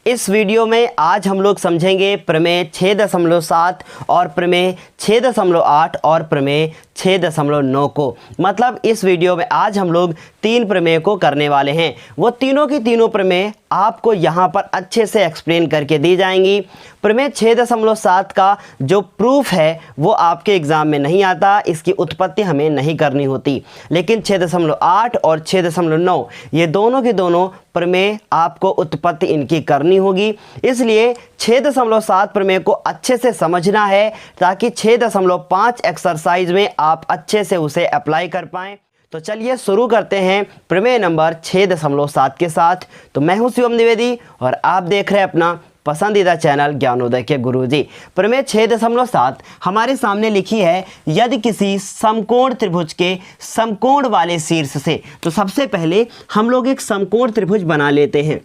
इस वीडियो में आज हम लोग समझेंगे प्रमेय 6.7 और प्रमेय 6.8 और प्रमेय 6.9 को। मतलब इस वीडियो में आज हम लोग 3 प्रमेय को करने वाले हैं। वो तीनों की तीनों प्रमेय आपको यहाँ पर अच्छे से एक्सप्लेन करके दी जाएंगी। प्रमेय 6.7 का जो प्रूफ है वो आपके एग्ज़ाम में नहीं आता, इसकी उत्पत्ति हमें नहीं करनी होती। लेकिन 6.8 और 6.9 ये दोनों के दोनों प्रमेय आपको उत्पत्ति इनकी करनी होगी। इसलिए 6.7 प्रमेय को अच्छे से समझना है ताकि 6.5 एक्सरसाइज में आप अच्छे से उसे अप्लाई कर पाएँ। तो चलिए शुरू करते हैं प्रमेय नंबर 6.7 के साथ। तो मैं हूं शिवम द्विवेदी और आप देख रहे हैं अपना पसंदीदा चैनल ज्ञानोदय के गुरुजी। प्रमेय 6.7 हमारे सामने लिखी है, यदि किसी समकोण त्रिभुज के समकोण वाले शीर्ष से। तो सबसे पहले हम लोग एक समकोण त्रिभुज बना लेते हैं।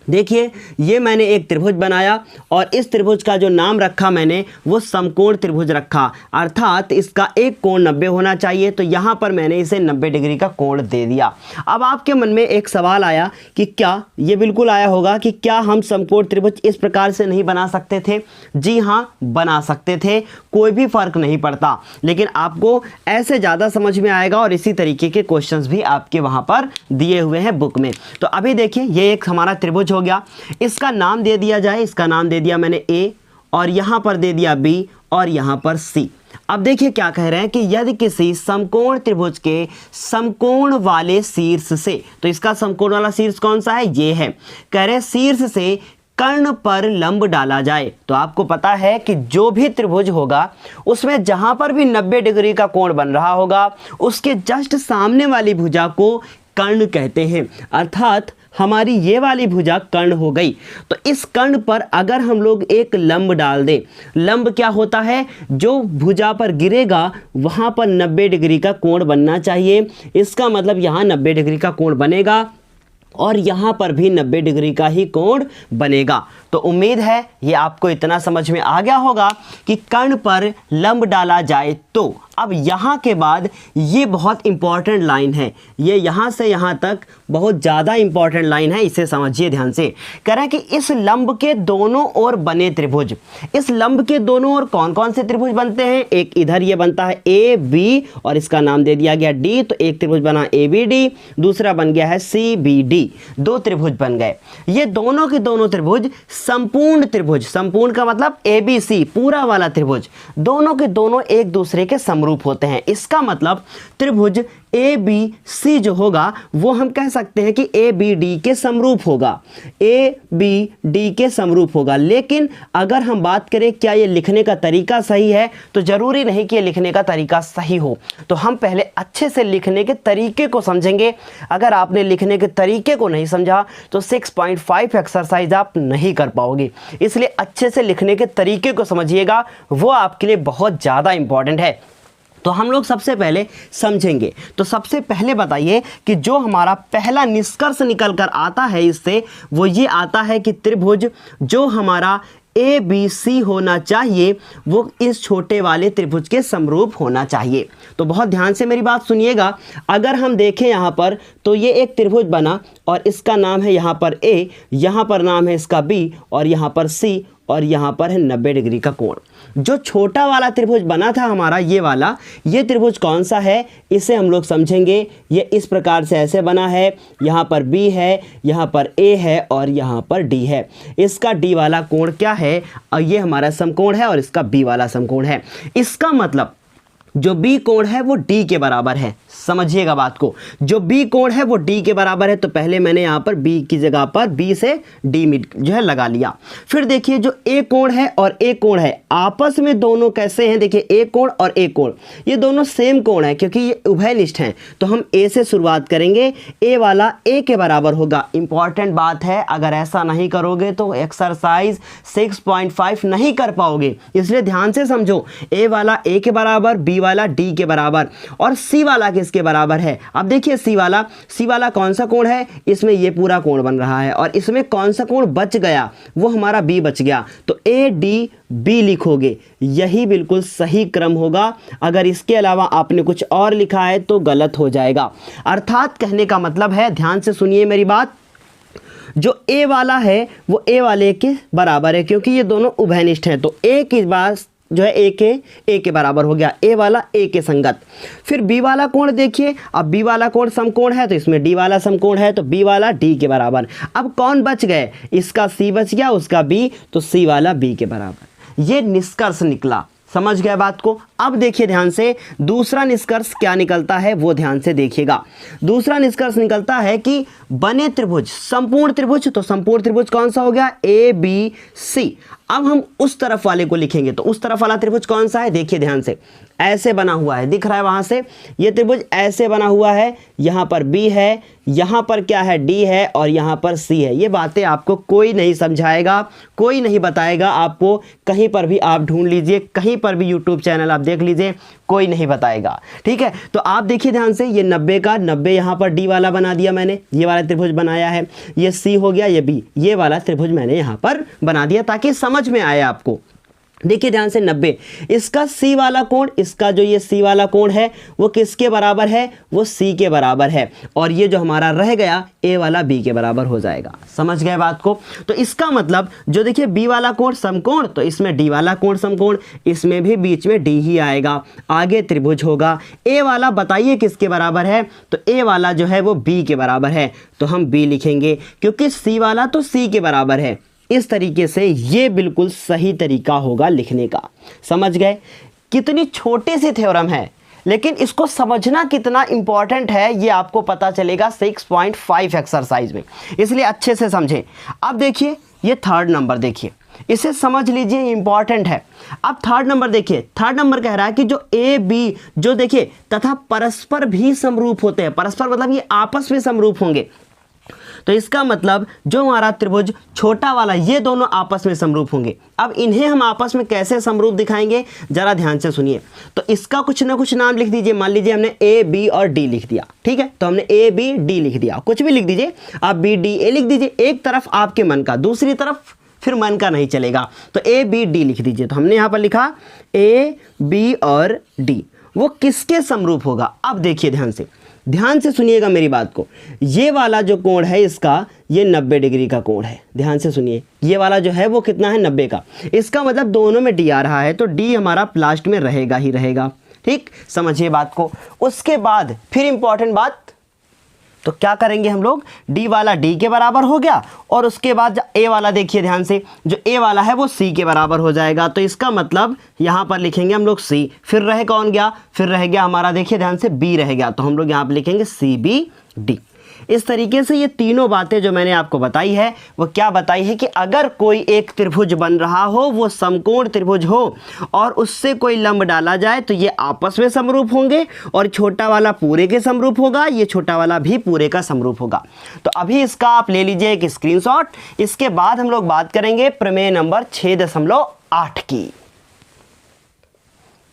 देखिए ये मैंने एक त्रिभुज बनाया और इस त्रिभुज का जो नाम रखा मैंने वो समकोण त्रिभुज रखा, अर्थात इसका एक कोण 90 होना चाहिए। तो यहाँ पर मैंने इसे 90 डिग्री का कोण दे दिया। अब आपके मन में एक सवाल आया कि क्या ये बिल्कुल आया होगा कि क्या हम समकोण त्रिभुज इस प्रकार से नहीं बना सकते थे? जी हाँ, बना सकते थे, कोई भी फर्क नहीं पड़ता। लेकिन आपको ऐसे ज़्यादा समझ में आएगा और इसी तरीके के क्वेश्चंस भी आपके वहाँ पर दिए हुए हैं बुक में। तो अभी देखिए ये एक हमारा त्रिभुज हो गया, इसका नाम दे दिया जाए। इसका नाम दे दिया मैंने ए और यहां पर दे दिया बी और यहां पर सी। अब देखिए क्या कह रहे हैं कि यदि किसी समकोण त्रिभुज के समकोण वाले शीर्ष से, तो इसका समकोण वाला शीर्ष कौन सा है? ये है। कह रहे हैं शीर्ष से कर्ण पर लंब डाला जाए। तो आपको पता है कि जो भी त्रिभुज होगा उसमें जहां पर भी 90 डिग्री का कोण बन रहा होगा उसके जस्ट सामने वाली भुजा को कर्ण कहते हैं, अर्थात हमारी ये वाली भुजा कर्ण हो गई। तो इस कर्ण पर अगर हम लोग एक लंब डाल दें, लंब क्या होता है? जो भुजा पर गिरेगा वहां पर 90 डिग्री का कोण बनना चाहिए। इसका मतलब यहाँ 90 डिग्री का कोण बनेगा और यहाँ पर भी 90 डिग्री का ही कोण बनेगा। तो उम्मीद है ये आपको इतना समझ में आ गया होगा कि कर्ण पर लंब डाला जाए। तो अब यहाँ के बाद ये बहुत इंपॉर्टेंट लाइन है, ये यहाँ से यहाँ तक बहुत ज़्यादा इंपॉर्टेंट लाइन है, इसे समझिए ध्यान से। कह रहे हैं कि इस लंब के दोनों ओर बने त्रिभुज, इस लंब के दोनों ओर कौन कौन से त्रिभुज बनते हैं? एक इधर ये बनता है ए बी और इसका नाम दे दिया गया डी। तो एक त्रिभुज बना ए बी डी, दूसरा बन गया है सी बी डी, 2 त्रिभुज बन गए। ये दोनों के दोनों त्रिभुज संपूर्ण त्रिभुज, संपूर्ण का मतलब ए बी सी पूरा वाला त्रिभुज, दोनों के दोनों एक दूसरे के समरूप होते हैं। इसका मतलब त्रिभुज ए बी सी जो होगा वो हम कह सकते हैं कि ए बी डी के समरूप होगा, ए बी डी के समरूप होगा। लेकिन अगर हम बात करें क्या ये लिखने का तरीका सही है, तो जरूरी नहीं कि ये लिखने का तरीका सही हो। तो हम पहले अच्छे से लिखने के तरीके को समझेंगे। अगर आपने लिखने के तरीके को नहीं समझा तो 6.5 एक्सरसाइज आप नहीं कर पाओगे। इसलिए अच्छे से लिखने के तरीके को समझिएगा, वो आपके लिए बहुत ज़्यादा इंपॉर्टेंट है। तो हम लोग सबसे पहले समझेंगे। तो सबसे पहले बताइए कि जो हमारा पहला निष्कर्ष निकल कर आता है इससे, वो ये आता है कि त्रिभुज जो हमारा ए बी सी होना चाहिए वो इस छोटे वाले त्रिभुज के समरूप होना चाहिए। तो बहुत ध्यान से मेरी बात सुनिएगा। अगर हम देखें यहाँ पर तो ये एक त्रिभुज बना और इसका नाम है यहाँ पर ए, यहाँ पर नाम है इसका बी और यहाँ पर सी और यहाँ पर है 90 डिग्री का कोण। जो छोटा वाला त्रिभुज बना था हमारा ये वाला, ये त्रिभुज कौन सा है इसे हम लोग समझेंगे। ये इस प्रकार से ऐसे बना है, यहाँ पर बी है, यहाँ पर ए है और यहाँ पर डी है। इसका डी वाला कोण क्या है? और ये हमारा समकोण है और इसका बी वाला समकोण है। इसका मतलब जो बी कोण है वो डी के बराबर है। समझिएगा बात को, जो बी कोण है वो डी के बराबर है। तो पहले मैंने यहाँ पर बी की जगह पर बी से डी मिड जो है लगा लिया। फिर देखिए जो ए कोण है और ए कोण है आपस में दोनों कैसे हैं? देखिए ए कोण और ए कोण ये दोनों सेम कोण है क्योंकि ये उभयनिष्ठ हैं। तो हम ए से शुरुआत करेंगे, ए वाला ए के बराबर होगा। इंपॉर्टेंट बात है, अगर ऐसा नहीं करोगे तो एक्सरसाइज 6.5 नहीं कर पाओगे, इसलिए ध्यान से समझो। ए वाला ए के बराबर, बी वाला डी के बराबर और सी वाला किसके बराबर है? अब देखिए सी वाला कौन सा कोण है? इसमें ये पूरा कोण बन रहा है और इसमें कौन सा कोण बच गया? वो हमारा बी बच गया। तो ए डी बी लिखोगे, यही बिल्कुल सही क्रम होगा। अगर इसके अलावा आपने कुछ और लिखा है तो गलत हो जाएगा। अर्थात कहने का मतलब है, ध्यान से सुनिए मेरी बात, जो ए वाला है वो ए वाले के बराबर है, क्योंकि ये दोनों उभयनिष्ठ हैं। तो ए की बात जो है ए के बराबर हो गया, ए वाला ए के संगत। फिर बी वाला कोण देखिए, अब बी वाला कोण समकोण है तो इसमें डी वाला समकोण है, तो बी वाला डी के बराबर। अब कौन बच गए, इसका सी बच गया, उसका बी, तो सी वाला बी के बराबर। ये निष्कर्ष निकला, समझ गए बात को। अब देखिए ध्यान से, दूसरा निष्कर्ष क्या निकलता है वो ध्यान से देखिएगा। दूसरा निष्कर्ष निकलता है कि बने त्रिभुज, संपूर्ण त्रिभुज, तो संपूर्ण त्रिभुज कौन सा हो गया, ए बी सी। अब हम उस तरफ वाले को लिखेंगे, तो उस तरफ वाला त्रिभुज कौन सा है, देखिए ध्यान से, ऐसे बना हुआ है, दिख रहा है वहां से, ये त्रिभुज ऐसे बना हुआ है, यहाँ पर बी है, यहाँ पर क्या है, डी है, और यहाँ पर सी है। ये बातें आपको कोई नहीं समझाएगा, कोई नहीं बताएगा आपको, कहीं पर भी आप ढूंढ लीजिए, कहीं पर भी यूट्यूब चैनल आप देख लीजिए, कोई नहीं बताएगा, ठीक है। तो आप देखिए ध्यान से, ये 90 का 90 यहाँ पर डी वाला बना दिया मैंने, ये वाला त्रिभुज बनाया है, ये सी हो गया, ये बी, ये वाला त्रिभुज मैंने यहाँ पर बना दिया ताकि समझ में आए आपको। देखिए ध्यान से, 90, इसका सी वाला कोण, इसका जो ये सी वाला कोण है वो किसके बराबर है, वो सी के बराबर है, और ये जो हमारा रह गया ए वाला बी के बराबर हो जाएगा। समझ गए बात को। तो इसका मतलब जो देखिए बी वाला कोण समकोण, तो इसमें डी वाला कोण समकोण, इसमें भी बीच में डी ही आएगा, आगे त्रिभुज होगा। ए वाला बताइए किसके बराबर है, तो ए वाला जो है वो बी के बराबर है, तो हम बी लिखेंगे, क्योंकि सी वाला तो सी के बराबर है। इस तरीके से ये बिल्कुल सही तरीका होगा लिखने का। समझ गए, कितनी छोटी सी थ्योरम है, लेकिन इसको समझना कितना इंपॉर्टेंट है ये आपको पता चलेगा 6.5 एक्सरसाइज में, इसलिए अच्छे से समझें। अब देखिए ये थर्ड नंबर, देखिए इसे समझ लीजिए, इंपॉर्टेंट है। अब थर्ड नंबर देखिए, थर्ड नंबर कह रहा है कि जो ए बी जो देखिए तथा परस्पर भी समरूप होते हैं, परस्पर मतलब ये आपस में समरूप होंगे, तो इसका मतलब जो हमारा त्रिभुज छोटा वाला, ये दोनों आपस में समरूप होंगे। अब इन्हें हम आपस में कैसे समरूप दिखाएंगे, जरा ध्यान से सुनिए। तो इसका कुछ ना कुछ नाम लिख दीजिए, मान लीजिए हमने ए बी और डी लिख दिया, ठीक है, तो हमने ए बी डी लिख दिया, कुछ भी लिख दीजिए आप, बी डी ए लिख दीजिए, एक तरफ आपके मन का, दूसरी तरफ फिर मन का नहीं चलेगा, तो ए बी डी लिख दीजिए। तो हमने यहाँ पर लिखा ए बी और डी, वो किसके समरूप होगा। अब देखिए ध्यान से सुनिएगा मेरी बात को, ये वाला जो कोण है इसका, ये 90 डिग्री का कोण है, ध्यान से सुनिए, ये वाला जो है वो कितना है, 90 का। इसका मतलब दोनों में डी आ रहा है, तो डी हमारा लास्ट में रहेगा ही रहेगा, ठीक, समझिए बात को। उसके बाद फिर इंपॉर्टेंट बात, तो क्या करेंगे हम लोग, डी वाला डी के बराबर हो गया, और उसके बाद ए वाला देखिए ध्यान से, जो ए वाला है वो सी के बराबर हो जाएगा, तो इसका मतलब यहाँ पर लिखेंगे हम लोग सी, फिर रह कौन गया, फिर रह गया हमारा देखिए ध्यान से बी रह गया, तो हम लोग यहाँ पर लिखेंगे सी बी डी। इस तरीके से ये तीनों बातें जो मैंने आपको बताई है वो क्या बताई है कि अगर कोई एक त्रिभुज बन रहा हो, वो समकोण त्रिभुज हो, और उससे कोई लंब डाला जाए तो ये आपस में समरूप होंगे, और छोटा वाला पूरे के समरूप होगा, ये छोटा वाला भी पूरे का समरूप होगा। तो अभी इसका आप ले लीजिए एक स्क्रीनशॉट। इसके बाद हम लोग बात करेंगे प्रमेय नंबर 6.8 की।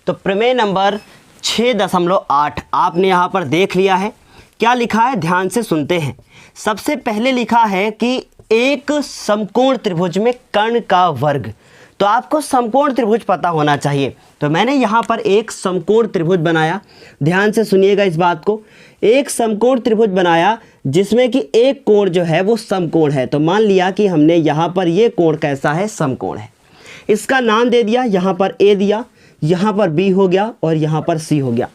तो प्रमेय नंबर 6.8 आपने यहाँ पर देख लिया है। क्या लिखा है, ध्यान से सुनते हैं। सबसे पहले लिखा है कि एक समकोण त्रिभुज में कर्ण का वर्ग, तो आपको समकोण त्रिभुज पता होना चाहिए। तो मैंने यहाँ पर एक समकोण त्रिभुज बनाया, ध्यान से सुनिएगा इस बात को, एक समकोण त्रिभुज बनाया जिसमें कि एक कोण जो है वो समकोण है। तो मान लिया कि हमने यहाँ पर ये कोण कैसा है, समकोण है, इसका नाम दे दिया, यहाँ पर ए दिया, यहाँ पर बी हो गया, और यहाँ पर सी हो गया।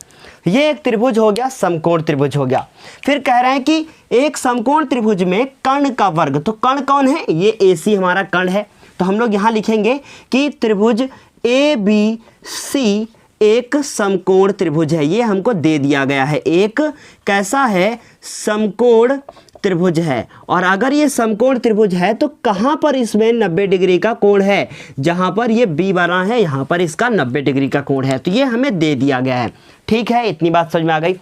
ये एक त्रिभुज हो गया, समकोण त्रिभुज हो गया। फिर कह रहे हैं कि एक समकोण त्रिभुज में कर्ण का वर्ग, तो कर्ण कौन है, ये ए सी हमारा कर्ण है। तो हम लोग यहाँ लिखेंगे कि त्रिभुज ए बी सी एक समकोण त्रिभुज है, ये हमको दे दिया गया है, एक कैसा है, समकोण त्रिभुज है। और अगर ये समकोण त्रिभुज है तो कहाँ पर इसमें 90 डिग्री का कोण है, जहाँ पर ये बी बना है यहाँ पर इसका 90 डिग्री का कोण है, तो ये हमें दे दिया गया है। ठीक है, इतनी बात समझ में आ गई।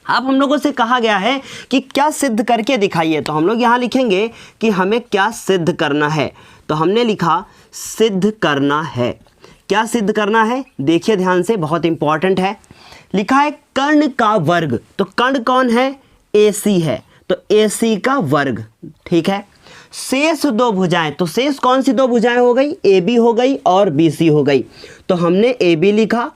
अब हम लोगों से कहा गया है कि क्या सिद्ध करके दिखाइए, तो हम लोग यहाँ लिखेंगे कि हमें क्या सिद्ध करना है। तो हमने लिखा सिद्ध करना है। क्या सिद्ध करना है, देखिए ध्यान से, बहुत इंपॉर्टेंट है। लिखा है कर्ण का वर्ग, तो कर्ण कौन है, AC है, तो AC का वर्ग। ठीक है, शेष दो भुजाएं, तो शेष कौन सी दो भुजाएं हो गई, AB हो गई और BC हो गई। तो हमने AB लिखा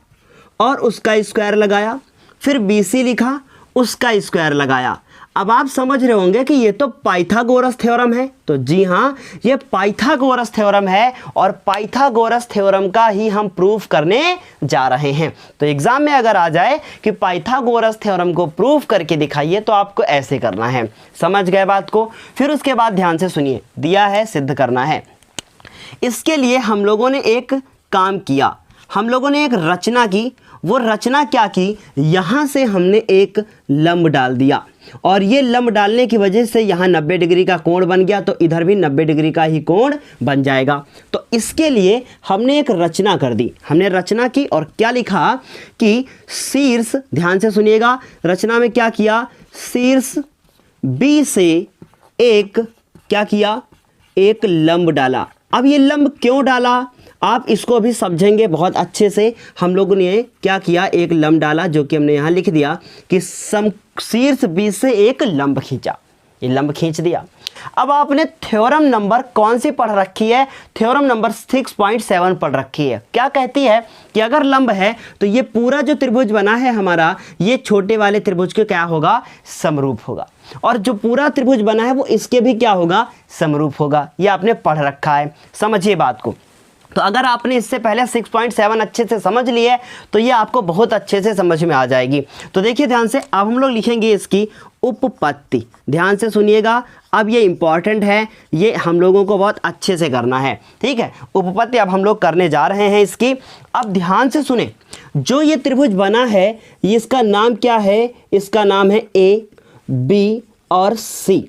और उसका स्क्वायर लगाया, फिर BC लिखा, उसका स्क्वायर लगाया। अब आप समझ रहे होंगे कि ये तो पाइथागोरस थ्योरम है, तो जी हाँ, ये पाइथागोरस थ्योरम है और पाइथागोरस थ्योरम का ही हम प्रूफ करने जा रहे हैं। तो एग्जाम में अगर आ जाए कि पाइथागोरस थ्योरम को प्रूफ करके दिखाइए तो आपको ऐसे करना है। समझ गए बात को? फिर उसके बाद ध्यान से सुनिए, दिया है सिद्ध करना है। इसके लिए हम लोगों ने एक काम किया, हम लोगों ने एक रचना की। वो रचना क्या की, यहाँ से हमने एक लंब डाल दिया और ये लंब डालने की वजह से यहाँ 90 डिग्री का कोण बन गया, तो इधर भी 90 डिग्री का ही कोण बन जाएगा। तो इसके लिए हमने एक रचना कर दी, हमने रचना की और क्या लिखा कि शीर्ष, ध्यान से सुनिएगा, रचना में क्या किया, शीर्ष बी से एक क्या किया, एक लंब डाला। अब ये लंब क्यों डाला आप इसको भी समझेंगे बहुत अच्छे से। हम लोगों ने क्या किया, एक लंब डाला, जो कि हमने यहाँ लिख दिया कि शीर्ष बी से एक लंब खींचा, ये लंब खींच दिया। अब आपने थ्योरम नंबर कौन सी पढ़ रखी है, थ्योरम नंबर 6.7 पढ़ रखी है। क्या कहती है कि अगर लंब है तो ये पूरा जो त्रिभुज बना है हमारा, ये छोटे वाले त्रिभुज के क्या होगा, समरूप होगा, और जो पूरा त्रिभुज बना है वो इसके भी क्या होगा, समरूप होगा। ये आपने पढ़ रखा है, समझिए बात को। तो अगर आपने इससे पहले 6.7 अच्छे से समझ लिए तो ये आपको बहुत अच्छे से समझ में आ जाएगी। तो देखिए ध्यान से, अब हम लोग लिखेंगे इसकी उपपत्ति। ध्यान से सुनिएगा, अब ये इंपॉर्टेंट है, ये हम लोगों को बहुत अच्छे से करना है, ठीक है। उपपत्ति अब हम लोग करने जा रहे हैं इसकी। अब ध्यान से सुने, जो ये त्रिभुज बना है इसका नाम क्या है, इसका नाम है ए, बी और सी।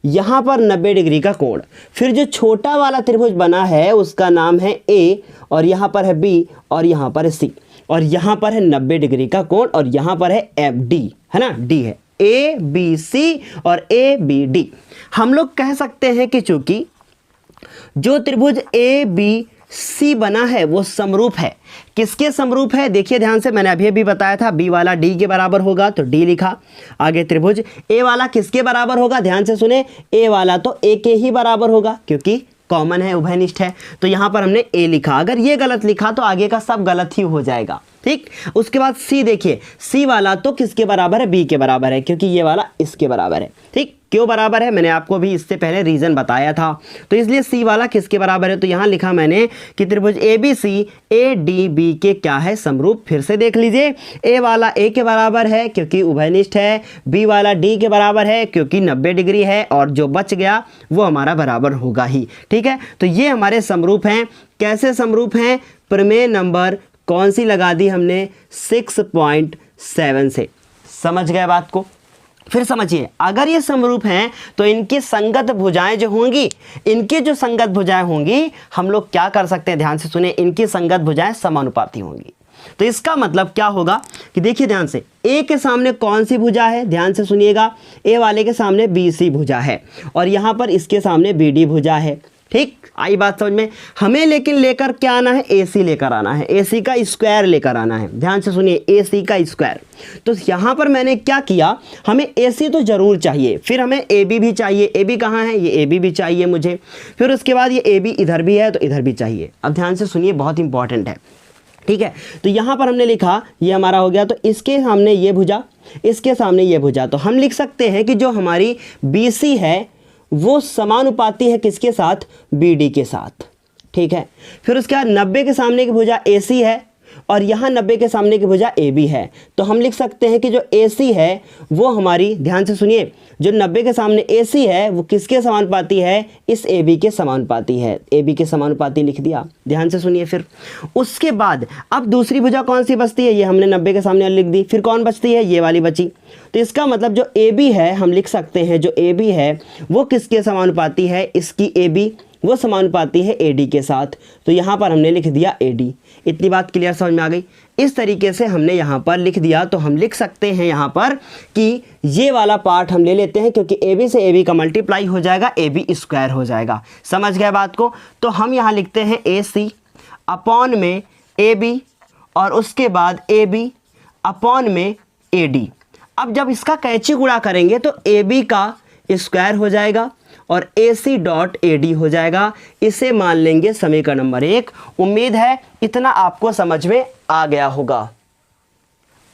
यहाँ पर 90 डिग्री का कोण। फिर जो छोटा वाला त्रिभुज बना है उसका नाम है ए, और यहाँ पर है बी, और यहाँ पर है सी, और यहाँ पर है 90 डिग्री का कोण, और यहाँ पर है एफ डी, है ना, डी है, ए बी सी और ए बी डी। हम लोग कह सकते हैं कि चूंकि जो त्रिभुज ए बी सी बना है वो समरूप है। किसके समरूप है, देखिए ध्यान से, मैंने अभी बताया था बी वाला डी के बराबर होगा तो डी लिखा। आगे त्रिभुज ए वाला किसके बराबर होगा, ध्यान से सुने, ए वाला तो ए के ही बराबर होगा क्योंकि कॉमन है, उभयनिष्ठ है, तो यहाँ पर हमने ए लिखा। अगर ये गलत लिखा तो आगे का सब गलत ही हो जाएगा, ठीक। उसके बाद सी, देखिए सी वाला तो किसके बराबर है, बी के बराबर है, क्योंकि ये वाला इसके बराबर है, ठीक। क्यों बराबर है, मैंने आपको भी इससे पहले रीजन बताया था। तो इसलिए सी वाला किसके बराबर है, तो यहाँ लिखा मैंने कि त्रिभुज A B C A D B के क्या है, समरूप। फिर से देख लीजिए, ए वाला ए के बराबर है क्योंकि उभयनिष्ठ है, बी वाला डी के बराबर है क्योंकि 90 डिग्री है, और जो बच गया वो हमारा बराबर होगा ही, ठीक है। तो ये हमारे समरूप हैं। कैसे समरूप हैं, प्रमेय नंबर कौन सी लगा दी हमने, 6.7 से। समझ गए बात को? फिर समझिए, अगर ये समरूप हैं तो इनकी संगत भुजाएं जो होंगी, इनकी जो संगत भुजाएं होंगी, हम लोग क्या कर सकते हैं, ध्यान से सुने, इनकी संगत भुजाएं समानुपाती होंगी। तो इसका मतलब क्या होगा कि देखिए ध्यान से, ए के सामने कौन सी भुजा है, ध्यान से सुनिएगा, ए वाले के सामने बी सी भुजा है, और यहाँ पर इसके सामने बी डी भुजा है, ठीक। आई बात समझ में? हमें लेकिन लेकर क्या आना है, ए सी लेकर आना है, ए सी का स्क्वायर लेकर आना है। ध्यान से सुनिए, ए सी का स्क्वायर। तो यहाँ पर मैंने क्या किया, हमें ए सी तो जरूर चाहिए, फिर हमें ए बी भी चाहिए। ए बी कहाँ है, ये ए बी भी चाहिए मुझे। फिर उसके बाद ये ए बी इधर भी है तो इधर भी चाहिए। अब ध्यान से सुनिए, बहुत इंपॉर्टेंट है, ठीक है। तो यहाँ पर हमने लिखा, ये हमारा हो गया, तो इसके सामने ये भुजा, इसके सामने ये भुजा, तो हम लिख सकते हैं कि जो हमारी बी सी है वो समानुपाती है किसके साथ, बी डी के साथ, ठीक है। फिर उसके बाद 90 के सामने की भुजा ए सी है, और यहाँ 90 के सामने की भुजा ए बी है, तो हम लिख सकते हैं कि जो ए सी है वो हमारी, ध्यान से सुनिए, जो 90 के सामने ए सी है वो किसके समानुपाती है, इस ए बी के समानुपाती है, ए बी के समानुपाती लिख दिया। ध्यान से सुनिए, फिर उसके बाद अब दूसरी भुजा कौन सी बचती है, ये हमने 90 के सामने लिख दी। फिर कौन बचती है, ये वाली बची। तो इसका मतलब जो ए बी है, हम लिख सकते हैं जो ए बी है वो किसके समानुपाती है, इसकी ए बी वो समानुपाती है ए डी के साथ। तो यहाँ पर हमने लिख दिया ए डी। इतनी बात क्लियर समझ में आ गई? इस तरीके से हमने यहाँ पर लिख दिया। तो हम लिख सकते हैं यहाँ पर कि ये वाला पार्ट हम ले लेते हैं, क्योंकि ए बी से ए बी का मल्टीप्लाई हो जाएगा, ए बी स्क्वायर हो जाएगा। समझ गए बात को? तो हम यहाँ लिखते हैं ए सी अपॉन में ए बी, और उसके बाद ए बी अपॉन में ए डी। अब जब इसका कैंची गुणा करेंगे तो ए बी का स्क्वायर हो जाएगा और ए सी डॉट ए डी हो जाएगा। इसे मान लेंगे समीकरण नंबर 1। उम्मीद है इतना आपको समझ में आ गया होगा।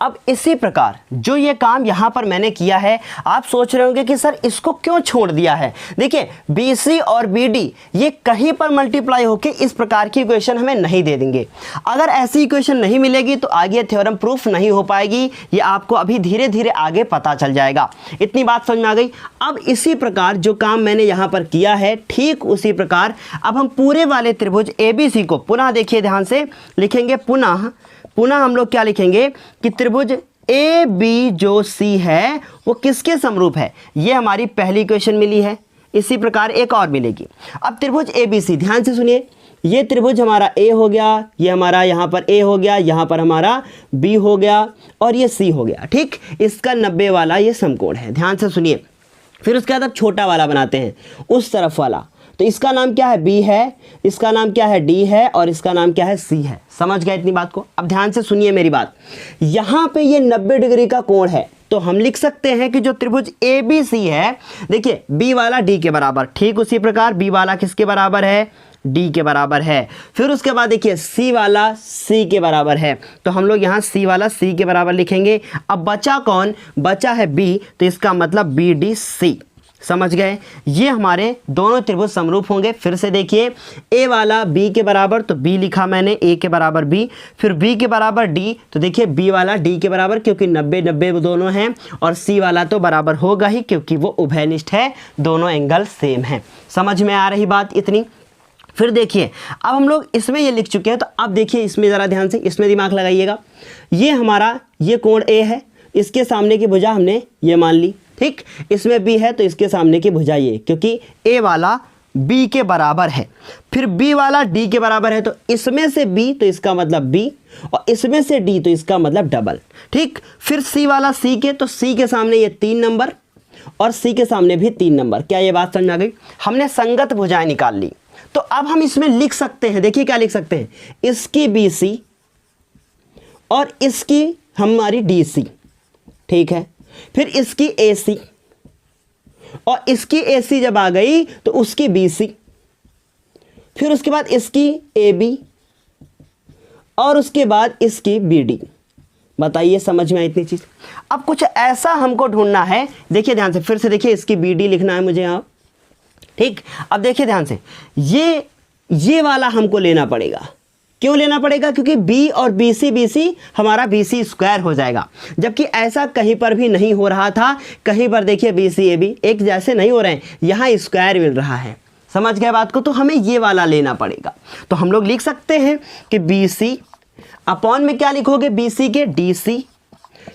अब इसी प्रकार जो ये काम यहाँ पर मैंने किया है, आप सोच रहे होंगे कि सर इसको क्यों छोड़ दिया है। देखिए BC और BD ये कहीं पर मल्टीप्लाई होके इस प्रकार की इक्वेशन हमें नहीं दे देंगे। अगर ऐसी इक्वेशन नहीं मिलेगी तो आगे थ्योरम प्रूफ नहीं हो पाएगी, ये आपको अभी धीरे धीरे आगे पता चल जाएगा। इतनी बात समझ में आ गई। अब इसी प्रकार जो काम मैंने यहाँ पर किया है, ठीक उसी प्रकार अब हम पूरे वाले त्रिभुज ABC को पुनः देखिए ध्यान से लिखेंगे। पुनः हम लोग क्या लिखेंगे कि त्रिभुज AB जो C है वो किसके समरूप है। ये हमारी पहली इक्वेशन मिली है, इसी प्रकार एक और मिलेगी। अब त्रिभुज ABC ध्यान से सुनिए, ये त्रिभुज हमारा A हो गया, ये हमारा यहाँ पर A हो गया, यहाँ पर हमारा B हो गया और ये C हो गया। ठीक, इसका 90 वाला ये समकोण है। ध्यान से सुनिए, फिर उसके बाद अब छोटा वाला बनाते हैं उस तरफ वाला। तो इसका नाम क्या है, B है, इसका नाम क्या है, D है और इसका नाम क्या है, C है। समझ गए इतनी बात को। अब ध्यान से सुनिए मेरी बात, यहाँ पे ये 90 डिग्री का कोण है, तो हम लिख सकते हैं कि जो त्रिभुज ABC है, देखिए B वाला D के बराबर, ठीक उसी प्रकार B वाला किसके बराबर है, D के बराबर है। फिर उसके बाद देखिए C वाला C के बराबर है, तो हम लोग यहाँ C वाला C के बराबर लिखेंगे। अब बचा कौन, बचा है B, तो इसका मतलब BDC। समझ गए, ये हमारे दोनों त्रिभुज समरूप होंगे। फिर से देखिए, A वाला B के बराबर, तो B लिखा मैंने, A के बराबर B, फिर B के बराबर D, तो देखिए B वाला D के बराबर, क्योंकि 90-90 दोनों हैं, और C वाला तो बराबर होगा ही क्योंकि वो उभयनिष्ठ है, दोनों एंगल सेम हैं। समझ में आ रही बात इतनी। फिर देखिए अब हम लोग इसमें ये लिख चुके हैं, तो अब देखिए इसमें ज़रा ध्यान से, इसमें दिमाग लगाइएगा। ये हमारा ये कोण A है, इसके सामने की भुजा हमने ये मान ली, ठीक। इसमें B है तो इसके सामने की भुजा ये, क्योंकि A वाला B के बराबर है, फिर B वाला D के बराबर है, तो इसमें से B तो इसका मतलब B, और इसमें से D तो इसका मतलब डबल, ठीक। फिर C वाला C के, तो C के सामने ये 3 नंबर और C के सामने भी 3 नंबर। क्या ये बात समझ आ गई। हमने संगत भुजाएं निकाल ली, तो अब हम इसमें लिख सकते हैं, देखिए क्या लिख सकते हैं, इसकी BC और इसकी हमारी DC, ठीक है। फिर इसकी AC और इसकी AC जब आ गई तो उसकी BC, फिर उसके बाद इसकी AB और उसके बाद इसकी BD। बताइए समझ में आई इतनी चीज। अब कुछ ऐसा हमको ढूंढना है, देखिए ध्यान से, फिर से देखिए इसकी BD लिखना है मुझे यहाँ, ठीक। अब देखिए ध्यान से, ये वाला हमको लेना पड़ेगा। क्यों लेना पड़ेगा, क्योंकि B और BC हमारा BC स्क्वायर हो जाएगा, जबकि ऐसा कहीं पर भी नहीं हो रहा था। कहीं पर देखिए BC AB एक जैसे नहीं हो रहे हैं, यहाँ स्क्वायर मिल रहा है। समझ गए बात को, तो हमें ये वाला लेना पड़ेगा। तो हम लोग लिख सकते हैं कि BC अपॉन में क्या लिखोगे, BC के DC,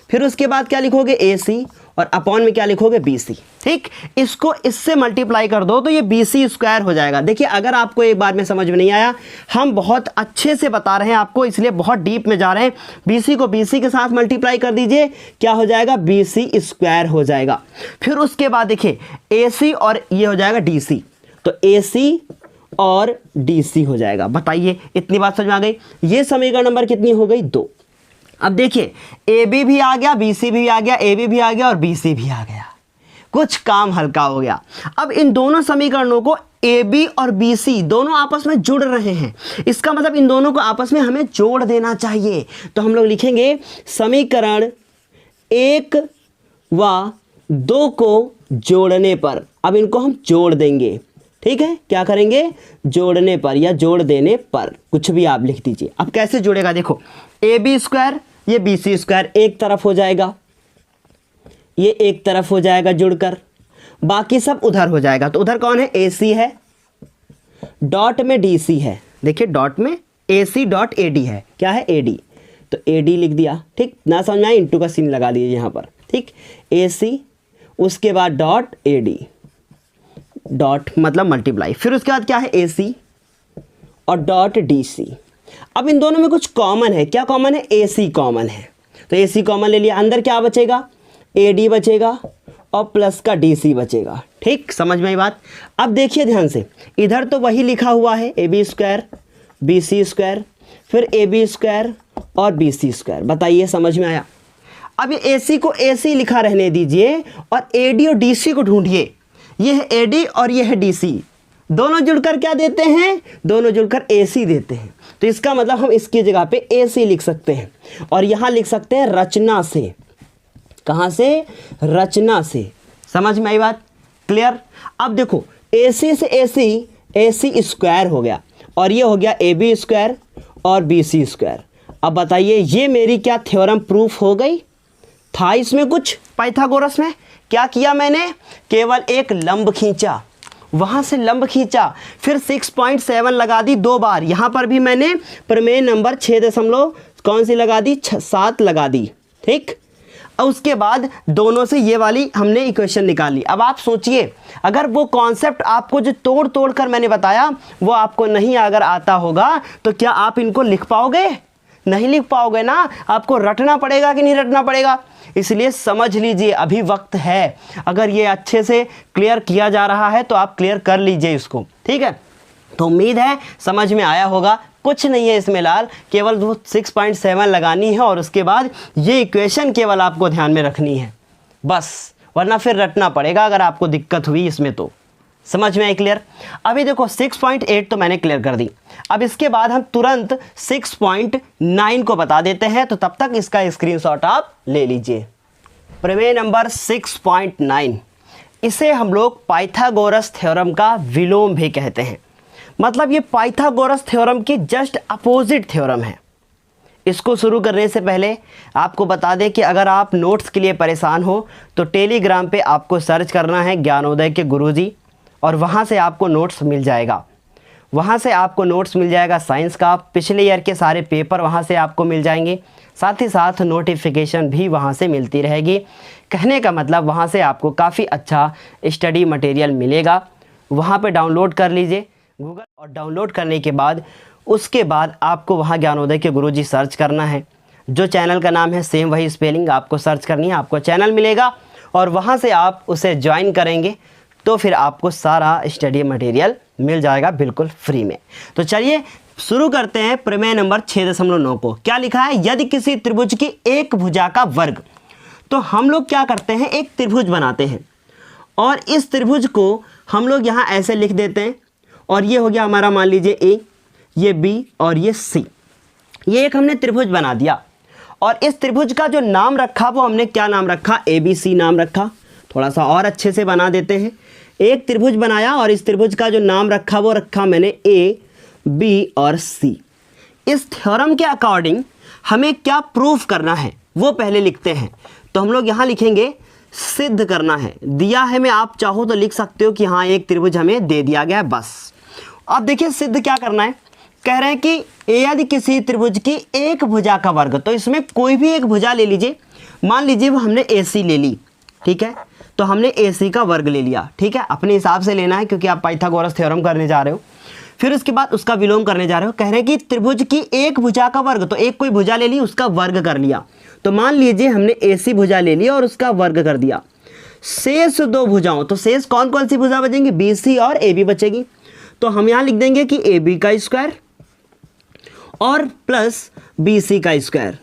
फिर उसके बाद क्या लिखोगे AC, और अपॉन में क्या लिखोगे BC, ठीक। इसको इससे मल्टीप्लाई कर दो तो ये BC स्क्वायर हो जाएगा। देखिए अगर आपको एक बार में समझ में नहीं आया, हम बहुत अच्छे से बता रहे हैं आपको, इसलिए बहुत डीप में जा रहे हैं। BC को BC के साथ मल्टीप्लाई कर दीजिए, क्या हो जाएगा, BC स्क्वायर हो जाएगा। फिर उसके बाद देखिए AC और ये हो जाएगा DC, तो AC और DC हो जाएगा। बताइए इतनी बात समझ में आ गई। ये समीकरण नंबर कितनी हो गई, 2। अब देखिए AB भी आ गया, BC भी आ गया, AB भी आ गया और BC भी आ गया, कुछ काम हल्का हो गया। अब इन दोनों समीकरणों को AB और BC दोनों आपस में जुड़ रहे हैं, इसका मतलब इन दोनों को आपस में हमें जोड़ देना चाहिए। तो हम लोग लिखेंगे समीकरण 1 व 2 को जोड़ने पर, अब इनको हम जोड़ देंगे, ठीक है। क्या करेंगे, जोड़ने पर या जोड़ देने पर, कुछ भी आप लिख दीजिए। अब कैसे जुड़ेगा, देखो AB स्क्वायर ये BC स्क्वायर एक तरफ हो जाएगा, ये एक तरफ हो जाएगा जुड़कर, बाकी सब उधर हो जाएगा। तो उधर कौन है, AC है, डॉट में DC है, देखिए डॉट में AC डॉट AD है, क्या है AD, तो AD लिख दिया, ठीक। ना समझ में आए, इंटू का सीन लगा दीजिए यहाँ पर, ठीक। AC उसके बाद डॉट AD, डॉट मतलब मल्टीप्लाई, फिर उसके बाद क्या है AC और डॉट DC। अब इन दोनों में कुछ कॉमन है, क्या कॉमन है, AC कॉमन है, तो AC कॉमन ले लिया। अंदर क्या बचेगा, AD बचेगा और प्लस का DC बचेगा, ठीक। समझ में आई बात। अब देखिए ध्यान से, इधर तो वही लिखा हुआ है AB स्क्वायर BC स्क्वायर, फिर AB स्क्वायर और BC स्क्वायर। बताइए समझ में आया। अब ये AC को AC लिखा रहने दीजिए और AD और DC को ढूंढिए। ये है AD और ये है DC, दोनों जुड़कर क्या देते हैं, दोनों जुड़कर AC देते हैं। तो इसका मतलब हम इसकी जगह पे ए सी लिख सकते हैं और यहाँ लिख सकते हैं रचना से। कहाँ से? रचना से। समझ में आई बात? क्लियर? अब देखो ए सी से ए सी स्क्वायर हो गया और ये हो गया ए बी स्क्वायर और बी सी स्क्वायर। अब बताइए ये मेरी क्या थ्योरम प्रूफ हो गई? था इसमें कुछ पाइथागोरस में? क्या किया मैंने? केवल एक लंब खींचा, वहाँ से लंब खींचा, फिर 6.7 लगा दी 2 बार। यहाँ पर भी मैंने प्रमेय नंबर 6 कौन सी लगा दी? 7 लगा दी। ठीक, और उसके बाद दोनों से ये वाली हमने इक्वेशन निकाली। अब आप सोचिए अगर वो कॉन्सेप्ट आपको जो तोड़ तोड़ कर मैंने बताया वो आपको नहीं अगर आता होगा तो क्या आप इनको लिख पाओगे? नहीं लिख पाओगे ना, आपको रटना पड़ेगा कि नहीं रटना पड़ेगा। इसलिए समझ लीजिए अभी वक्त है, अगर ये अच्छे से क्लियर किया जा रहा है तो आप क्लियर कर लीजिए इसको। ठीक है, तो उम्मीद है समझ में आया होगा। कुछ नहीं है इसमें लाल, केवल वो 6.7 लगानी है और उसके बाद ये इक्वेशन केवल आपको ध्यान में रखनी है बस, वरना फिर रटना पड़ेगा अगर आपको दिक्कत हुई इसमें तो। समझ में आई? क्लियर? अभी देखो 6.8 तो मैंने क्लियर कर दी। अब इसके बाद हम तुरंत 6.9 को बता देते हैं, तो तब तक इसका स्क्रीनशॉट आप ले लीजिए। प्रमेय नंबर 6.9, इसे हम लोग पाइथागोरस थ्योरम का विलोम भी कहते हैं। मतलब ये पाइथागोरस थ्योरम की जस्ट अपोजिट थ्योरम है। इसको शुरू करने से पहले आपको बता दें कि अगर आप नोट्स के लिए परेशान हो तो टेलीग्राम पे आपको सर्च करना है ज्ञानोदय के गुरुजी और वहाँ से आपको नोट्स मिल जाएगा। वहाँ से आपको नोट्स मिल जाएगा साइंस का, पिछले ईयर के सारे पेपर वहाँ से आपको मिल जाएंगे, साथ ही साथ नोटिफिकेशन भी वहाँ से मिलती रहेगी। कहने का मतलब वहाँ से आपको काफ़ी अच्छा स्टडी मटेरियल मिलेगा। वहाँ पे डाउनलोड कर लीजिए गूगल, और डाउनलोड करने के बाद उसके बाद आपको वहाँ ज्ञानोदय के गुरुजी सर्च करना है। जो चैनल का नाम है सेम वही स्पेलिंग आपको सर्च करनी है, आपको चैनल मिलेगा और वहाँ से आप उसे ज्वाइन करेंगे तो फिर आपको सारा स्टडी मटेरियल मिल जाएगा बिल्कुल फ्री में। तो चलिए शुरू करते हैं प्रमेय नंबर 6.9 को। क्या लिखा है? यदि किसी त्रिभुज की एक भुजा का वर्ग, तो हम लोग क्या करते हैं, एक त्रिभुज बनाते हैं और इस त्रिभुज को हम लोग यहाँ ऐसे लिख देते हैं और ये हो गया हमारा, मान लीजिए ए, ये बी और ये सी। ये एक हमने त्रिभुज बना दिया और इस त्रिभुज का जो नाम रखा वो हमने क्या नाम रखा? ABC नाम रखा। थोड़ा सा और अच्छे से बना देते हैं। एक त्रिभुज बनाया और इस त्रिभुज का जो नाम रखा वो रखा मैंने A, B और C। इस थ्योरम के अकॉर्डिंग हमें क्या प्रूफ करना है वो पहले लिखते हैं। तो हम लोग यहाँ लिखेंगे सिद्ध करना है। दिया है मैं, आप चाहो तो लिख सकते हो कि हाँ एक त्रिभुज हमें दे दिया गया है बस। अब देखिए सिद्ध क्या करना है, कह रहे हैं कि यदि किसी त्रिभुज की एक भुजा का वर्ग, तो इसमें कोई भी एक भुजा ले लीजिए। मान लीजिए वो हमने AC ले ली, ठीक है, तो हमने AC का वर्ग ले लिया। ठीक है, अपने हिसाब से लेना है क्योंकि आप पाइथागोरस थ्योरम करने जा रहे हो। फिर उसके बाद उसका विलोम करने जा रहे हो। कह रहे हैं कि त्रिभुज की एक भुजा का वर्ग, तो एक कोई भुजा ले ली उसका वर्ग कर लिया। तो मान लीजिए हमने AC भुजा ले लिया और उसका वर्ग कर दिया। शेष दो भुजाओं, तो शेष कौन कौन सी भुजा बचेंगी? BC और AB बचेगी। तो हम यहाँ लिख देंगे कि AB का स्क्वायर और प्लस BC का स्क्वायर।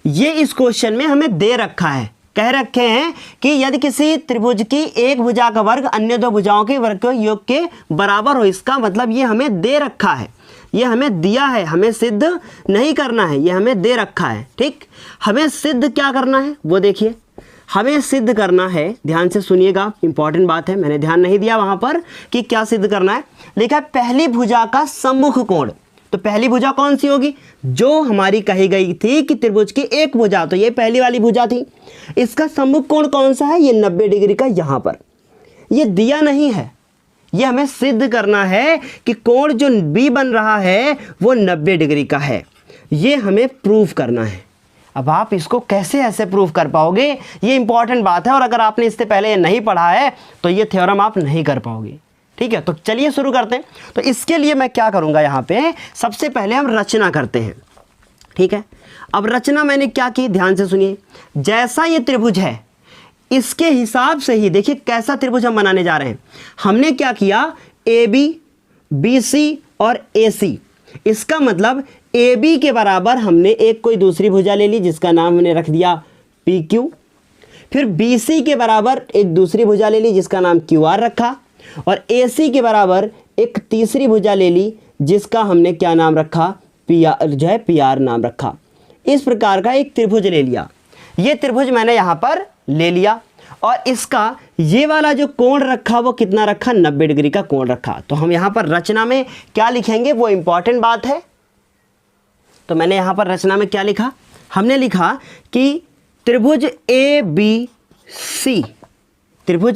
ये इस क्वेश्चन में हमें दे रखा है। कह रखे हैं कि यदि किसी त्रिभुज की एक भुजा का वर्ग अन्य दो भुजाओं के वर्ग के योग के बराबर हो, इसका मतलब ये हमें दे रखा है, ये हमें दिया है, हमें सिद्ध नहीं करना है, ये हमें दे रखा है। ठीक, हमें सिद्ध क्या करना है वो देखिए। हमें सिद्ध करना है, ध्यान से सुनिएगा, इंपॉर्टेंट बात है, मैंने ध्यान नहीं दिया वहां पर कि क्या सिद्ध करना है। लिखा है पहली भुजा का सम्मुख कोण। तो पहली भुजा कौन सी होगी? जो हमारी कही गई थी कि त्रिभुज की एक भुजा, तो ये पहली वाली भुजा थी। इसका सम्मुख कोण कौन सा है? ये 90 डिग्री का। यहां पर ये दिया नहीं है, ये हमें सिद्ध करना है कि कोण जो B बन रहा है वो 90 डिग्री का है। ये हमें प्रूफ करना है। अब आप इसको कैसे ऐसे प्रूफ कर पाओगे, ये इंपॉर्टेंट बात है, और अगर आपने इससे पहले ये नहीं पढ़ा है तो ये थ्योरम आप नहीं कर पाओगे। ठीक है, तो चलिए शुरू करते हैं। तो इसके लिए मैं क्या करूंगा, यहाँ पे सबसे पहले हम रचना करते हैं। ठीक है, अब रचना मैंने क्या की, ध्यान से सुनिए। जैसा ये त्रिभुज है इसके हिसाब से ही देखिए कैसा त्रिभुज हम बनाने जा रहे हैं। हमने क्या किया, AB, BC और AC। इसका मतलब AB के बराबर हमने एक कोई दूसरी भुजा ले ली जिसका नाम हमने रख दिया PQ। फिर BC के बराबर एक दूसरी भुजा ले ली जिसका नाम QR रखा, और AC के बराबर एक तीसरी भुजा ले ली जिसका हमने क्या नाम रखा, पी आर नाम रखा। इस प्रकार का एक त्रिभुज ले लिया। ये त्रिभुज मैंने यहाँ पर ले लिया और इसका ये वाला जो कोण रखा वो कितना रखा, 90 डिग्री का कोण रखा। तो हम यहाँ पर रचना में क्या लिखेंगे वो इंपॉर्टेंट बात है। तो मैंने यहाँ पर रचना में क्या लिखा, हमने लिखा कि त्रिभुज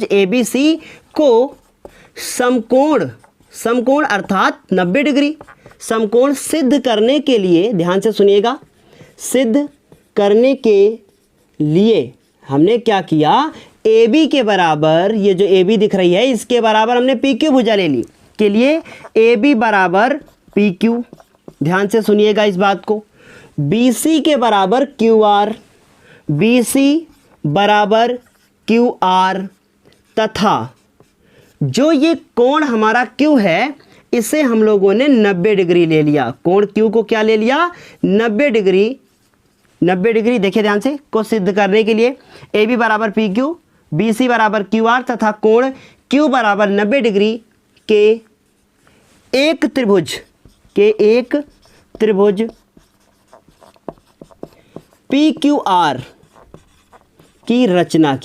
ABC को समकोण अर्थात 90 डिग्री समकोण सिद्ध करने के लिए, ध्यान से सुनिएगा, सिद्ध करने के लिए हमने क्या किया, AB के बराबर, ये जो AB दिख रही है इसके बराबर हमने PQ भुजा ले ली के लिए AB बराबर PQ, ध्यान से सुनिएगा इस बात को, BC के बराबर QR, BC बराबर QR तथा जो ये कोण हमारा Q है इसे हम लोगों ने 90 डिग्री ले लिया। कोण Q को क्या ले लिया, 90 डिग्री देखिए ध्यान से, को सिद्ध करने के लिए AB बराबर PQ, BC बराबर QR तथा कोण Q बराबर 90 डिग्री के एक त्रिभुज PQR की रचना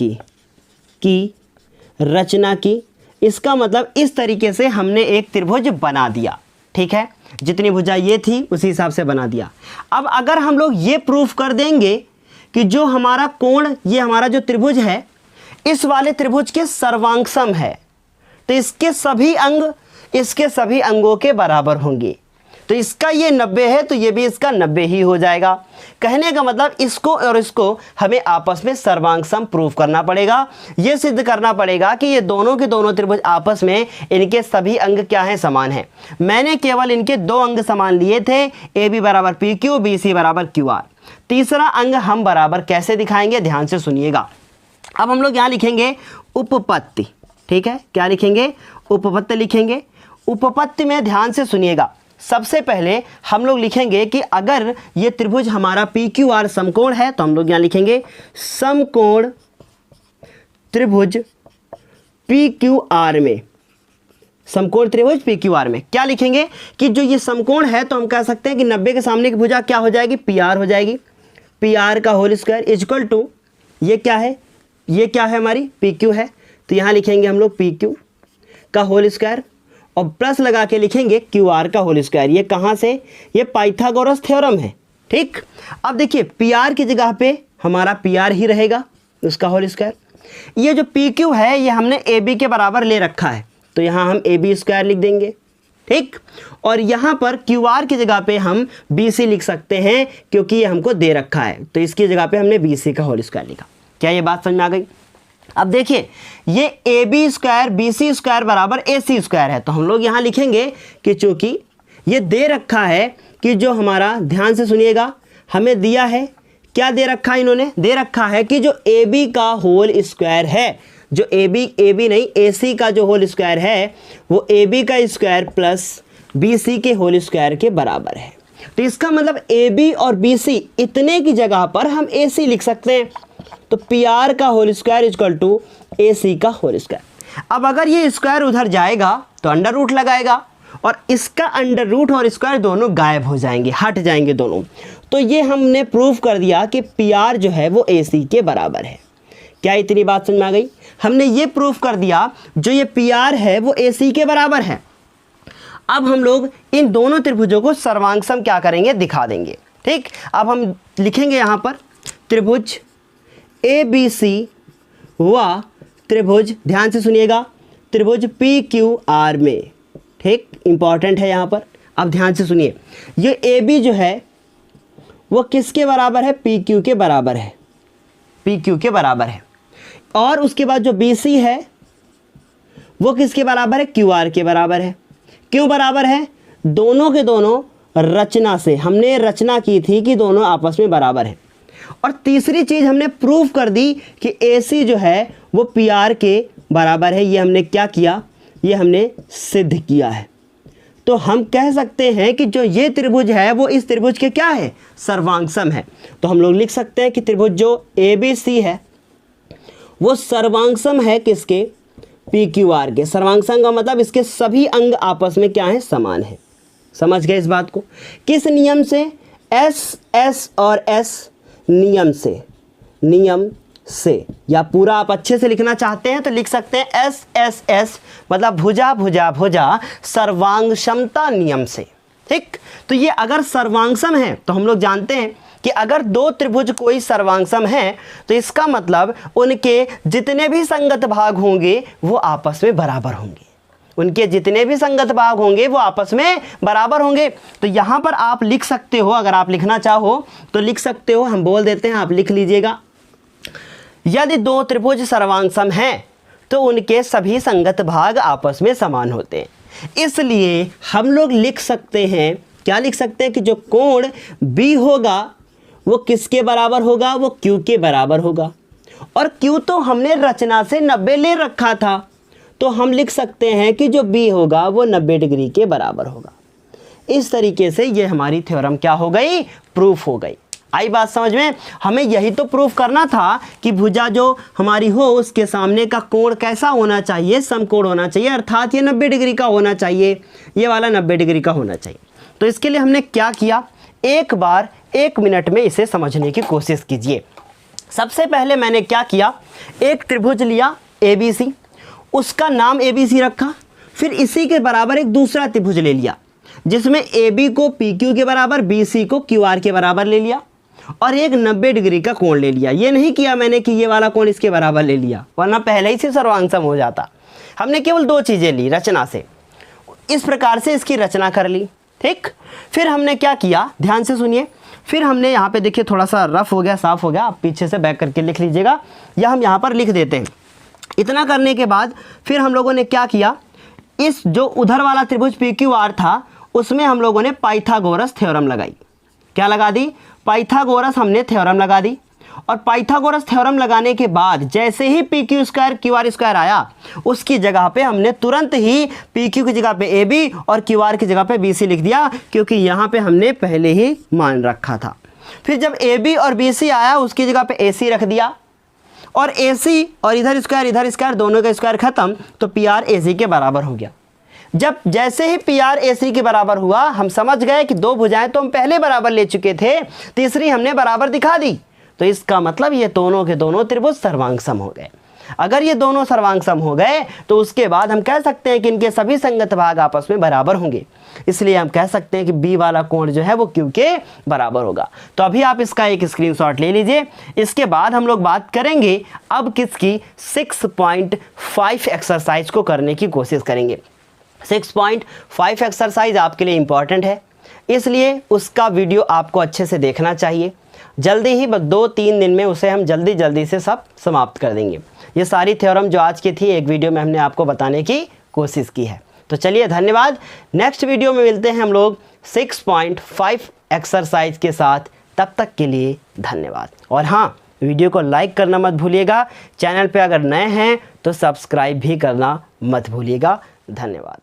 की। इसका मतलब इस तरीके से हमने एक त्रिभुज बना दिया, ठीक है, जितनी भुजा ये थी उसी हिसाब से बना दिया। अब अगर हम लोग ये प्रूफ कर देंगे कि जो हमारा कोण, ये हमारा जो त्रिभुज है इस वाले त्रिभुज के सर्वांगसम है, तो इसके सभी अंगों के बराबर होंगे। तो इसका ये 90 है तो ये भी इसका 90 ही हो जाएगा। कहने का मतलब इसको और इसको हमें आपस में सर्वांगसम प्रूव करना पड़ेगा। ये सिद्ध करना पड़ेगा कि ये दोनों के दोनों त्रिभुज आपस में इनके सभी अंग क्या हैं, समान हैं। मैंने केवल इनके 2 अंग समान लिए थे, AB बराबर PQ, BC बराबर QR। तीसरा अंग हम बराबर कैसे दिखाएंगे, ध्यान से सुनिएगा। अब हम लोग यहाँ लिखेंगे उपपत्ति, ठीक है, क्या लिखेंगे, उपपत्ति लिखेंगे। उपपत्ति में ध्यान से सुनिएगा, सबसे पहले हम लोग लिखेंगे कि अगर ये त्रिभुज हमारा PQR समकोण है तो हम लोग यहाँ लिखेंगे समकोण त्रिभुज PQR में, समकोण त्रिभुज PQR में क्या लिखेंगे कि जो ये समकोण है तो हम कह सकते हैं कि 90 के सामने की भुजा क्या हो जाएगी, PR हो जाएगी। PR का होल स्क्वायर इक्वल टू ये क्या है, ये क्या है हमारी PQ है, तो यहाँ लिखेंगे हम लोग PQ का होल स्क्वायर और प्लस लगा के लिखेंगे QR का होल स्क्वायर। ये कहाँ से, ये पाइथागोरस थ्योरम है, ठीक। अब देखिए PR की जगह पे हमारा PR ही रहेगा, उसका होल स्क्वायर। ये जो PQ है ये हमने AB के बराबर ले रखा है तो यहाँ हम AB स्क्वायर लिख देंगे, ठीक। और यहाँ पर QR की जगह पे हम BC लिख सकते हैं क्योंकि ये हमको दे रखा है, तो इसकी जगह पे हमने BC का होल स्क्वायर लिखा। क्या ये बात समझ में आ गई। अब देखिए ये AB स्क्वायर BC स्क्वायर बराबर AC स्क्वायर है, तो हम लोग यहाँ लिखेंगे कि चूंकि ये दे रखा है कि जो हमारा, ध्यान से सुनिएगा, हमें दिया है, क्या दे रखा है, इन्होंने दे रखा है कि जो AB का होल स्क्वायर है, जो AB नहीं AC का जो होल स्क्वायर है वो AB का स्क्वायर प्लस BC के होल स्क्वायर के बराबर है। तो इसका मतलब AB और BC इतने की जगह पर हम AC लिख सकते हैं, तो PR का whole square equal to AC का होल स्क्वायर। अब अगर ये स्क्वायर उधर जाएगा तो अंडर रूट लगाएगा और इसका अंडर रूट और स्क्वायर दोनों गायब हो जाएंगे, हट जाएंगे दोनों। तो ये हमने प्रूफ कर दिया कि PR जो है वो AC के बराबर है। क्या इतनी बात समझ में आ गई। हमने ये प्रूफ कर दिया जो ये PR है वो AC के बराबर है। अब हम लोग इन दोनों त्रिभुजों को सर्वांगसम क्या करेंगे, दिखा देंगे, ठीक। अब हम लिखेंगे यहाँ पर त्रिभुज ABC व त्रिभुज, ध्यान से सुनिएगा, त्रिभुज PQR में, ठीक, इंपॉर्टेंट है यहाँ पर। अब ध्यान से सुनिए, ये AB जो है वो किसके बराबर है, PQ के बराबर है, PQ के बराबर है। और उसके बाद जो BC है वो किसके बराबर है, QR के बराबर है। क्यों बराबर है, दोनों के दोनों रचना से हमने रचना की थी कि दोनों आपस में बराबर है। और तीसरी चीज हमने प्रूफ कर दी कि AC जो है वो PR के बराबर है। ये हमने क्या किया, ये हमने सिद्ध किया है। तो हम कह सकते हैं कि जो ये त्रिभुज है वो इस त्रिभुज के क्या है, सर्वांगसम है। तो हम लोग लिख सकते हैं कि त्रिभुज जो ABC है वो सर्वांगसम है किसके, PQR के। सर्वांगसम का मतलब इसके सभी अंग आपस में क्या है, समान है। समझ गए इस बात को? किस नियम से? एस एस और एस नियम से या पूरा आप अच्छे से लिखना चाहते हैं तो लिख सकते हैं एस एस एस, मतलब भुजा भुजा भुजा सर्वांग समता नियम से। ठीक, तो ये अगर सर्वांगसम है तो हम लोग जानते हैं कि अगर दो त्रिभुज कोई सर्वांगसम है तो इसका मतलब उनके जितने भी संगत भाग होंगे वो आपस में बराबर होंगे। उनके जितने भी संगत भाग होंगे वो आपस में बराबर होंगे। तो यहाँ पर आप लिख सकते हो, अगर आप लिखना चाहो तो लिख सकते हो, हम बोल देते हैं, आप लिख लीजिएगा। यदि दो त्रिभुज सर्वांगसम हैं तो उनके सभी संगत भाग आपस में समान होते हैं। इसलिए हम लोग लिख सकते हैं, क्या लिख सकते हैं कि जो कोण B होगा वो किसके बराबर होगा? वो Q के बराबर होगा। और Q तो हमने रचना से 90 ले रखा था, तो हम लिख सकते हैं कि जो B होगा वो 90 डिग्री के बराबर होगा। इस तरीके से ये हमारी थ्योरम क्या हो गई? प्रूफ हो गई। आई बात समझ में? हमें यही तो प्रूफ करना था कि भुजा जो हमारी हो उसके सामने का कोण कैसा होना चाहिए? समकोण होना चाहिए, अर्थात ये 90 डिग्री का होना चाहिए, ये वाला 90 डिग्री का होना चाहिए। तो इसके लिए हमने क्या किया? एक बार 1 मिनट में इसे समझने की कोशिश कीजिए। सबसे पहले मैंने क्या किया, एक त्रिभुज लिया ABC, उसका नाम ABC रखा, फिर इसी के बराबर एक दूसरा त्रिभुज ले लिया जिसमें AB को PQ के बराबर, BC को QR के बराबर ले लिया और एक 90 डिग्री का कोण ले लिया। ये नहीं किया मैंने कि ये वाला कोण इसके बराबर ले लिया, वरना पहले ही से सर्वांगसम हो जाता। हमने केवल 2 चीज़ें ली रचना से, इस प्रकार से इसकी रचना कर ली। ठीक, फिर हमने क्या किया, ध्यान से सुनिए। फिर हमने यहाँ पे देखिए थोड़ा सा रफ हो गया, साफ हो गया, आप पीछे से बैक करके लिख लीजिएगा या हम यहाँ पर लिख देते हैं। इतना करने के बाद फिर हम लोगों ने क्या किया, इस जो उधर वाला त्रिभुज PQR था उसमें हम लोगों ने पाइथागोरस थ्योरम लगाई। क्या लगा दी? पाइथागोरस हमने थ्योरम लगा दी। और पाइथागोरस थ्योरम लगाने के बाद जैसे ही PQ स्क्वायर QR स्क्वायर आया उसकी जगह पे हमने तुरंत ही PQ की जगह पे AB और QR की जगह पे BC लिख दिया, क्योंकि यहाँ पे हमने पहले ही मान रखा था। फिर जब AB और BC आया उसकी जगह पे AC रख दिया और AC और इधर स्क्वायर दोनों का स्क्वायर खत्म, तो PR AC के बराबर हो गया। जब जैसे ही PR AC के बराबर हुआ हम समझ गए कि 2 भुजाएं तो हम पहले बराबर ले चुके थे, तीसरी हमने बराबर दिखा दी, तो इसका मतलब ये दोनों के दोनों त्रिभुज सर्वांगसम हो गए। अगर ये दोनों सर्वांगसम हो गए तो उसके बाद हम कह सकते हैं कि इनके सभी संगत भाग आपस में बराबर होंगे। इसलिए हम कह सकते हैं कि B वाला कोण जो है वो Q के बराबर होगा। तो अभी आप इसका एक स्क्रीनशॉट ले लीजिए। इसके बाद हम लोग बात करेंगे अब किसकी, 6.5 एक्सरसाइज को करने की कोशिश करेंगे। 6.5 एक्सरसाइज आपके लिए इंपॉर्टेंट है, इसलिए उसका वीडियो आपको अच्छे से देखना चाहिए। जल्दी ही 2-3 दिन में उसे हम जल्दी से सब समाप्त कर देंगे। ये सारी थ्योरम जो आज की थी एक वीडियो में हमने आपको बताने की कोशिश की है। तो चलिए धन्यवाद, नेक्स्ट वीडियो में मिलते हैं हम लोग 6.5 एक्सरसाइज के साथ। तब तक के लिए धन्यवाद। और हाँ, वीडियो को लाइक करना मत भूलिएगा, चैनल पे अगर नए हैं तो सब्सक्राइब भी करना मत भूलिएगा। धन्यवाद।